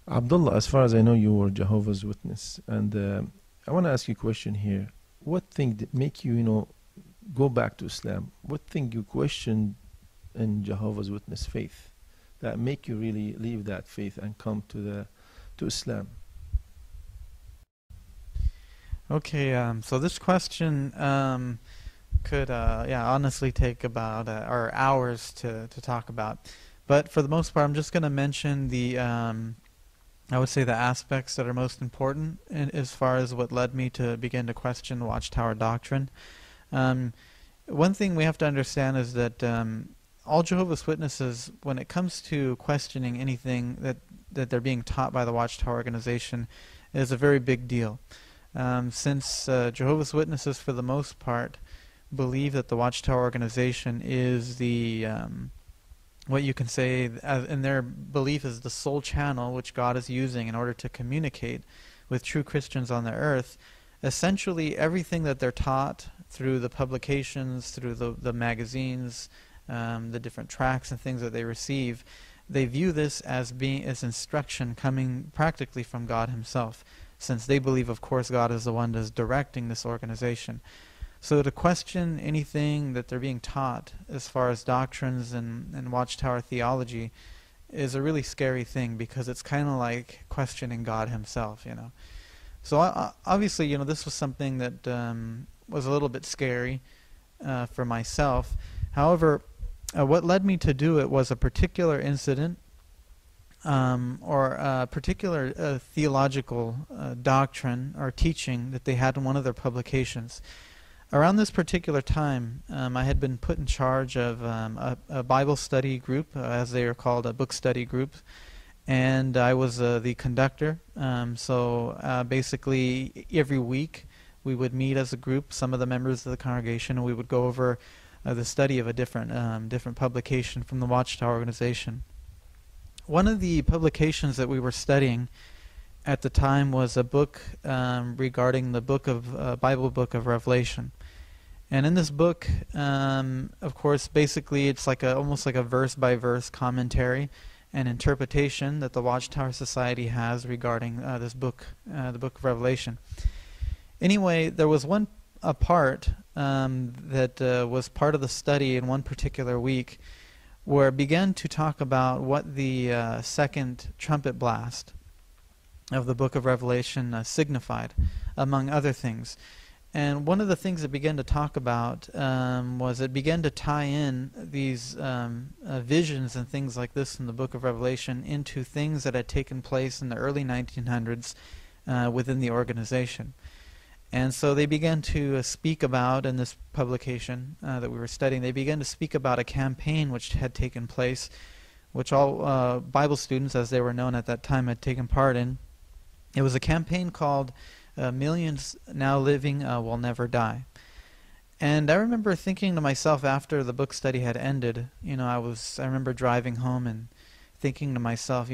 Abdullah, as far as I know, you were Jehovah's Witness, and I want to ask you a question here. What thing that make you, go back to Islam? What thing you questioned in Jehovah's Witness faith that make you really leave that faith and come to Islam? Okay, so this question could, yeah, honestly take about or hours to talk about. But for the most part, I'm just going to mention I would say the aspects that are most important as far as what led me to begin to question Watchtower doctrine. Um, One thing we have to understand is that all Jehovah's Witnesses, when it comes to questioning anything that they're being taught by the Watchtower organization, is a very big deal. Since Jehovah's Witnesses, for the most part, believe that the Watchtower organization is what you can say, in their belief, is the sole channel which God is using in order to communicate with true Christians on the earth. Essentially, everything that they're taught through the publications, through the magazines, the different tracts and things that they receive, they view this as being as instruction coming practically from God Himself, since they believe, of course, God is the one that's directing this organization. So to question anything that they're being taught as far as doctrines and Watchtower theology is a really scary thing, because it's kind of like questioning God Himself. So obviously, this was something that was a little bit scary for myself. However, what led me to do it was a particular incident, or a particular theological doctrine or teaching that they had in one of their publications. Around this particular time, I had been put in charge of a Bible study group, as they are called, a book study group, and I was the conductor. So basically, every week we would meet as a group, some of the members of the congregation, and we would go over the study of a different publication from the Watchtower organization. One of the publications that we were studying at the time was a book regarding the Bible book of Revelation. And in this book, of course, basically it's like almost like a verse-by-verse commentary and interpretation that the Watchtower Society has regarding this book, the book of Revelation. Anyway, there was a part that was part of the study in one particular week, where it began to talk about what the second trumpet blast of the book of Revelation signified, among other things. And one of the things it began to talk about was it began to tie in these visions and things like this in the book of Revelation into things that had taken place in the early 1900s within the organization. And so they began to speak about, in this publication that we were studying, they began to speak about a campaign which had taken place, which all Bible students, as they were known at that time, had taken part in. It was a campaign called Millions Now Living Will Never Die. And I remember thinking to myself after the book study had ended, I remember driving home and thinking to myself,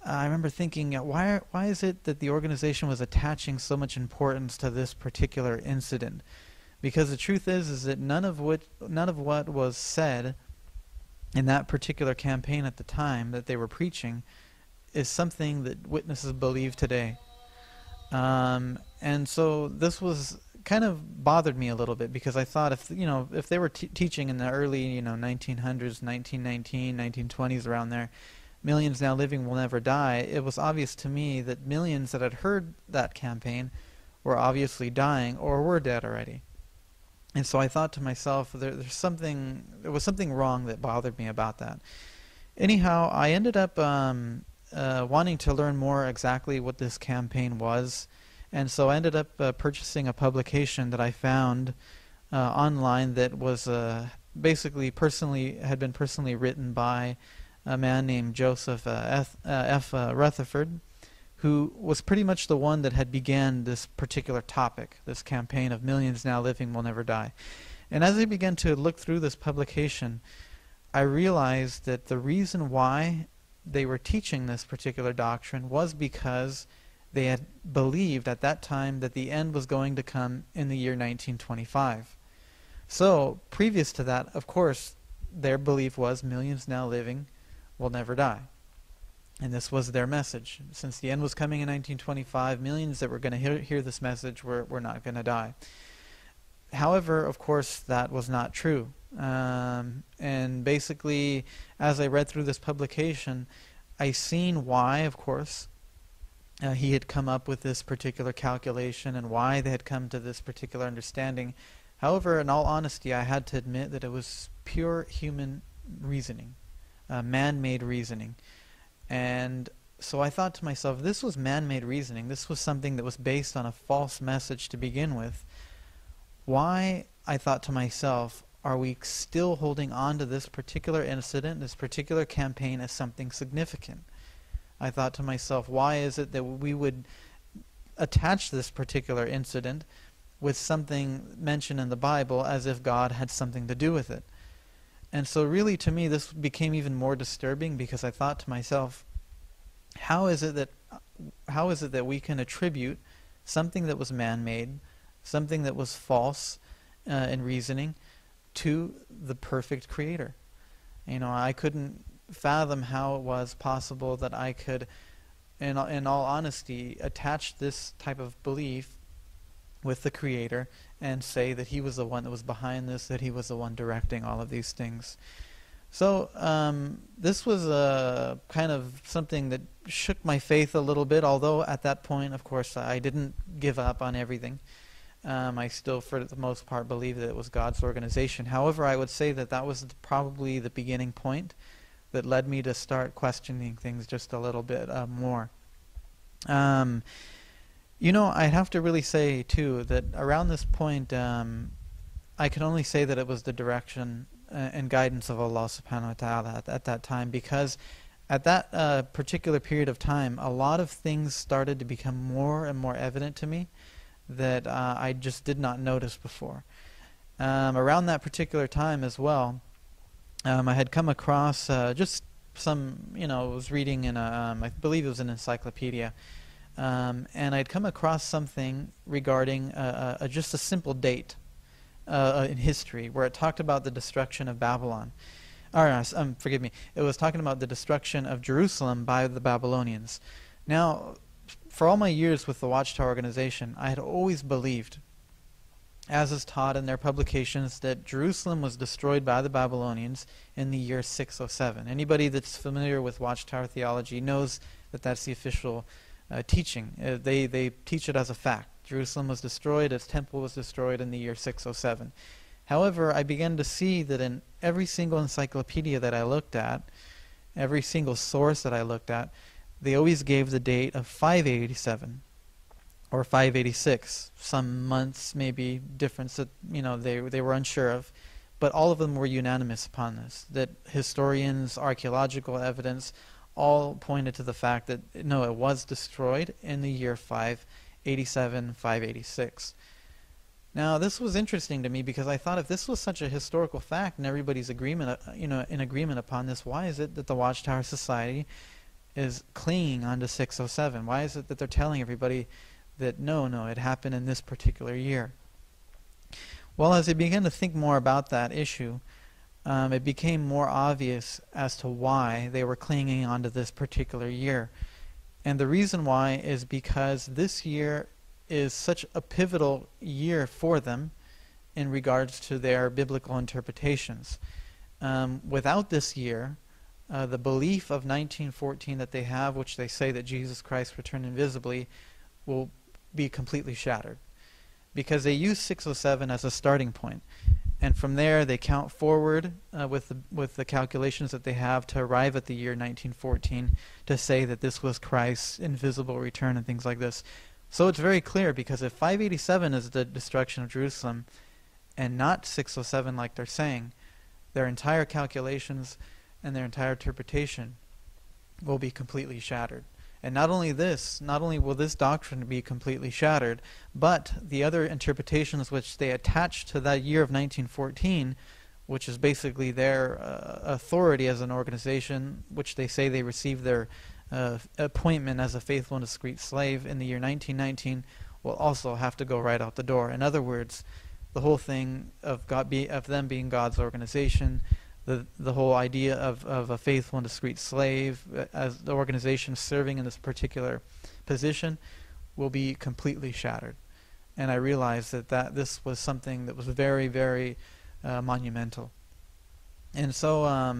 I remember thinking, why is it that the organization was attaching so much importance to this particular incident? Because the truth is that none of what was said in that particular campaign at the time that they were preaching is something that witnesses believe today. And so this was kind of bothered me a little bit, because I thought if they were teaching in the early 1900s, 1919, 1920s, around there, millions now living will never die, it was obvious to me that millions that had heard that campaign were obviously dying or were dead already. And so I thought to myself, there was something wrong that bothered me about that. Anyhow, I ended up wanting to learn more exactly what this campaign was, and so I ended up purchasing a publication that I found online that was basically had been personally written by a man named Joseph F. Rutherford, who was pretty much the one that had began this particular topic, this campaign of millions now living will never die. And as I began to look through this publication, I realized that the reason why they were teaching this particular doctrine was because they had believed at that time that the end was going to come in the year 1925. So, previous to that, of course, their belief was millions now living will never die. And this was their message. Since the end was coming in 1925, millions that were going to hear this message were not going to die. However, of course, that was not true. And basically, as I read through this publication, I seen why, of course, he had come up with this particular calculation and why they had come to this particular understanding. However, in all honesty, I had to admit that it was pure human reasoning, man-made reasoning. And so I thought to myself, this was man-made reasoning. This was something that was based on a false message to begin with. Why, I thought to myself, are we still holding on to this particular incident, this particular campaign as something significant? I thought to myself, why is it that we would attach this particular incident with something mentioned in the Bible as if God had something to do with it? And so really, to me, this became even more disturbing, because I thought to myself, how is it that we can attribute something that was man-made, something that was false in reasoning, to the perfect Creator? You know, I couldn't fathom how it was possible that I could, in all honesty, attach this type of belief with the Creator and say that He was the one that was behind this, that He was the one directing all of these things. So this was kind of something that shook my faith a little bit, although at that point, of course, I didn't give up on everything. I still, for the most part, believe that it was God's organization. However, I would say that that was probably the beginning point that led me to start questioning things just a little bit more. You know, I have to really say, too, that around this point, I can only say that it was the direction and guidance of Allah subhanahu wa ta'ala at that time, because at that particular period of time, a lot of things started to become more and more evident to me that I just did not notice before. Around that particular time as well, I had come across just some, I was reading in I believe it was an encyclopedia, and I'd come across something regarding just a simple date in history, where it talked about the destruction of Babylon. Forgive me, it was talking about the destruction of Jerusalem by the Babylonians. Now, for all my years with the Watchtower organization, I had always believed, as is taught in their publications, that Jerusalem was destroyed by the Babylonians in the year 607. Anybody that's familiar with Watchtower theology knows that that's the official teaching. They teach it as a fact. Jerusalem was destroyed, its temple was destroyed in the year 607. However, I began to see that in every single encyclopedia that I looked at, every single source that I looked at, they always gave the date of 587 or 586. Some months maybe difference that they were unsure of, but all of them were unanimous upon this. That historians, archaeological evidence, all pointed to the fact that no, it was destroyed in the year 587, 586. Now, this was interesting to me, because I thought, if this was such a historical fact and everybody's agreement, in agreement upon this, why is it that the Watchtower Society is clinging onto 607? Why is it that they're telling everybody that no, it happened in this particular year? Well, as I began to think more about that issue, it became more obvious as to why they were clinging onto this particular year. And the reason why is because this year is such a pivotal year for them in regards to their biblical interpretations. Without this year, the belief of 1914 that they have, which they say that Jesus Christ returned invisibly, will be completely shattered, because they use 607 as a starting point, and from there they count forward with the calculations that they have to arrive at the year 1914 to say that this was Christ's invisible return and things like this. So it's very clear, because if 587 is the destruction of Jerusalem and not 607 like they're saying, their entire calculations and their entire interpretation will be completely shattered. And not only will this doctrine be completely shattered, but the other interpretations which they attach to that year of 1914, which is basically their authority as an organization, which they say they received their appointment as a faithful and discreet slave in the year 1919, will also have to go right out the door. In other words, the whole thing of them being God's organization, the whole idea of a faithful and discreet slave as the organization serving in this particular position will be completely shattered. And I realized that this was something that was very, very monumental. And so,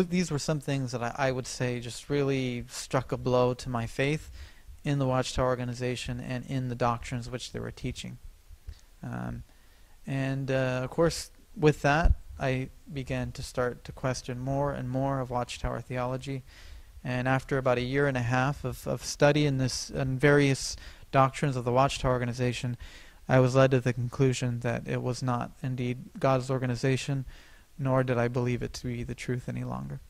these were some things that I would say just really struck a blow to my faith in the Watchtower organization and in the doctrines which they were teaching. Of course, with that, I began to start to question more and more of Watchtower theology. And after about a year and a half of study in various doctrines of the Watchtower organization, I was led to the conclusion that it was not indeed God's organization, nor did I believe it to be the truth any longer.